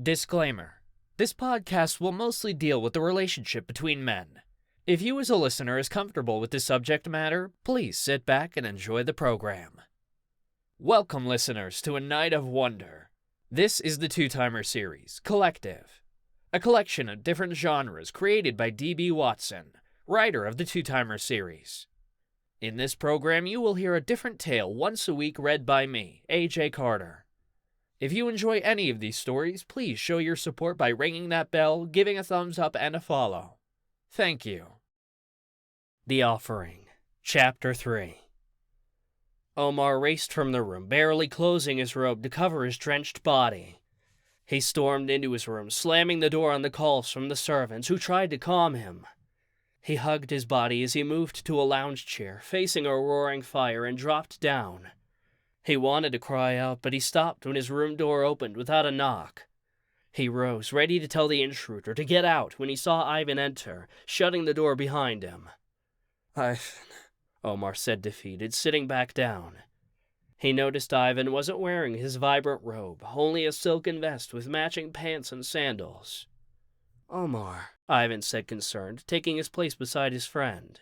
Disclaimer. This podcast will mostly deal with the relationship between men. If you as a listener is comfortable with this subject matter, please sit back and enjoy the program. Welcome, listeners, to A Night of Wonder. This is the Two-Timer series, Collective, a collection of different genres created by D.B. Watson, writer of the Two-Timer series. In this program, you will hear a different tale once a week read by me, A.J. Carter. If you enjoy any of these stories, please show your support by ringing that bell, giving a thumbs up, and a follow. Thank you. The Offering, Chapter 3. Omar raced from the room, barely closing his robe to cover his drenched body. He stormed into his room, slamming the door on the calls from the servants who tried to calm him. He hugged his body as he moved to a lounge chair, facing a roaring fire, and dropped down. He wanted to cry out, but he stopped when his room door opened without a knock. He rose, ready to tell the intruder to get out when he saw Ivan enter, shutting the door behind him. "Ivan," Omar said, defeated, sitting back down. He noticed Ivan wasn't wearing his vibrant robe, only a silken vest with matching pants and sandals. "Omar," Ivan said, concerned, taking his place beside his friend.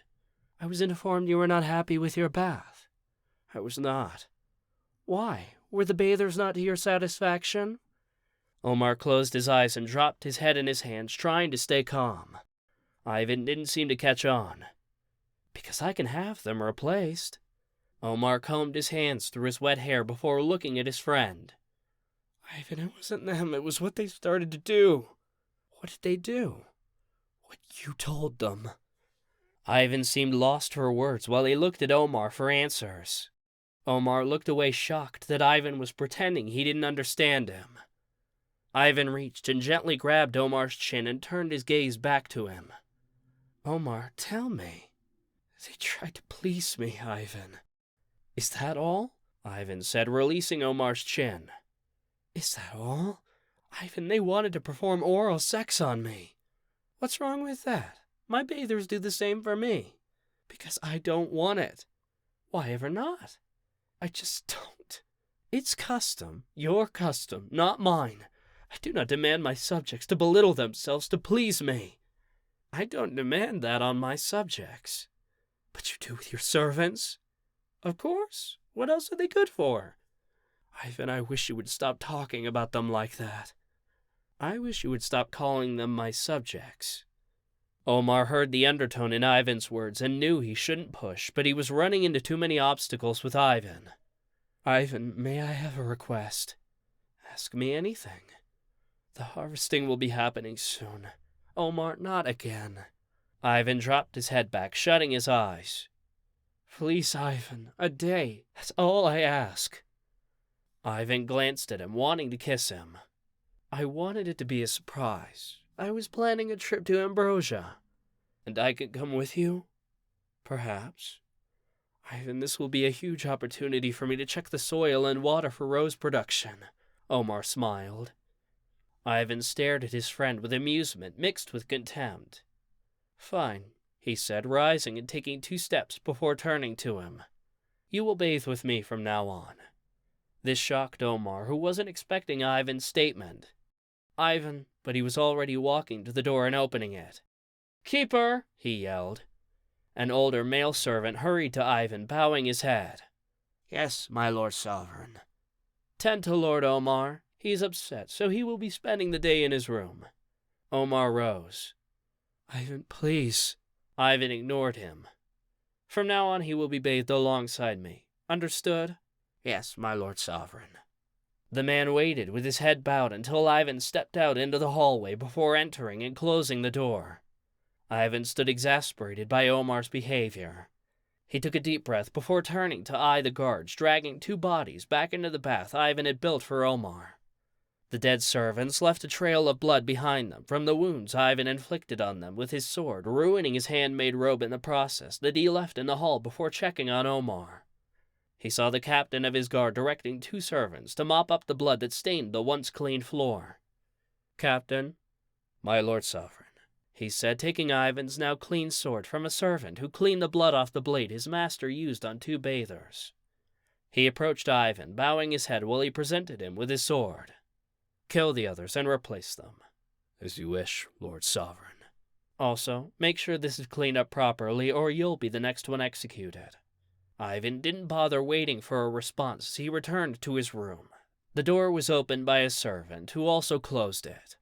"I was informed you were not happy with your bath." "I was not." "Why? Were the bathers not to your satisfaction?" Omar closed his eyes and dropped his head in his hands, trying to stay calm. Ivan didn't seem to catch on. "Because I can have them replaced." Omar combed his hands through his wet hair before looking at his friend. "Ivan, it wasn't them. It was what they started to do." "What did they do?" "What you told them." Ivan seemed lost for words while he looked at Omar for answers. Omar looked away, shocked that Ivan was pretending he didn't understand him. Ivan reached and gently grabbed Omar's chin and turned his gaze back to him. "Omar, tell me." "They tried to please me, Ivan." "Is that all?" Ivan said, releasing Omar's chin. "Is that all? Ivan, they wanted to perform oral sex on me." "What's wrong with that? My bathers do the same for me." "Because I don't want it." "Why ever not?" "I just don't. It's custom, your custom, not mine. I do not demand my subjects to belittle themselves to please me." "I don't demand that on my subjects." "But you do with your servants." "Of course. What else are they good for?" "Ivan, I wish you would stop talking about them like that." "I wish you would stop calling them my subjects." Omar heard the undertone in Ivan's words and knew he shouldn't push, but he was running into too many obstacles with Ivan. "Ivan, may I have a request?" "Ask me anything." "The harvesting will be happening soon." "Omar, not again." Ivan dropped his head back, shutting his eyes. "Please, Ivan, a day. That's all I ask." Ivan glanced at him, wanting to kiss him. "I wanted it to be a surprise. I was planning a trip to Ambrosia." "And I could come with you?" "Perhaps." "Ivan, this will be a huge opportunity for me to check the soil and water for rose production." Omar smiled. Ivan stared at his friend with amusement mixed with contempt. "Fine," he said, rising and taking 2 steps before turning to him. "You will bathe with me from now on." This shocked Omar, who wasn't expecting Ivan's statement. "Ivan," but he was already walking to the door and opening it. "Keeper!" he yelled. An older male servant hurried to Ivan, bowing his head. "Yes, my Lord Sovereign." "Tend to Lord Omar. He's upset, so he will be spending the day in his room." Omar rose. "Ivan, please." Ivan ignored him. "From now on he will be bathed alongside me. Understood?" "Yes, my Lord Sovereign." The man waited with his head bowed until Ivan stepped out into the hallway before entering and closing the door. Ivan stood exasperated by Omar's behavior. He took a deep breath before turning to eye the guards dragging 2 bodies back into the bath Ivan had built for Omar. The dead servants left a trail of blood behind them from the wounds Ivan inflicted on them with his sword, ruining his handmade robe in the process that he left in the hall before checking on Omar. He saw the captain of his guard directing 2 servants to mop up the blood that stained the once clean floor. "Captain." "My Lord Sovereign," he said, taking Ivan's now clean sword from a servant who cleaned the blood off the blade his master used on 2 bathers. He approached Ivan, bowing his head while he presented him with his sword. Kill the others and replace them. As you wish, Lord Sovereign. Also, make sure this is cleaned up properly or you'll be the next one executed. Ivan didn't bother waiting for a response as he returned to his room. The door was opened by a servant, who also closed it.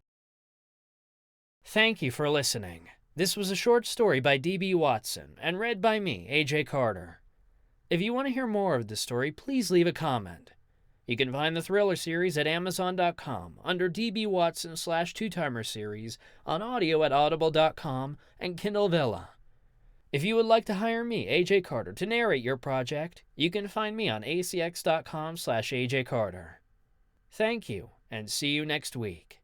Thank you for listening. This was a short story by D.B. Watson, and read by me, A.J. Carter. If you want to hear more of this story, please leave a comment. You can find the Thriller series at Amazon.com under D.B. Watson/Two-Timer series, on audio at Audible.com, and Kindle Vella. If you would like to hire me, A.J. Carter, to narrate your project, you can find me on acx.com/AJ Carter. Thank you, and see you next week.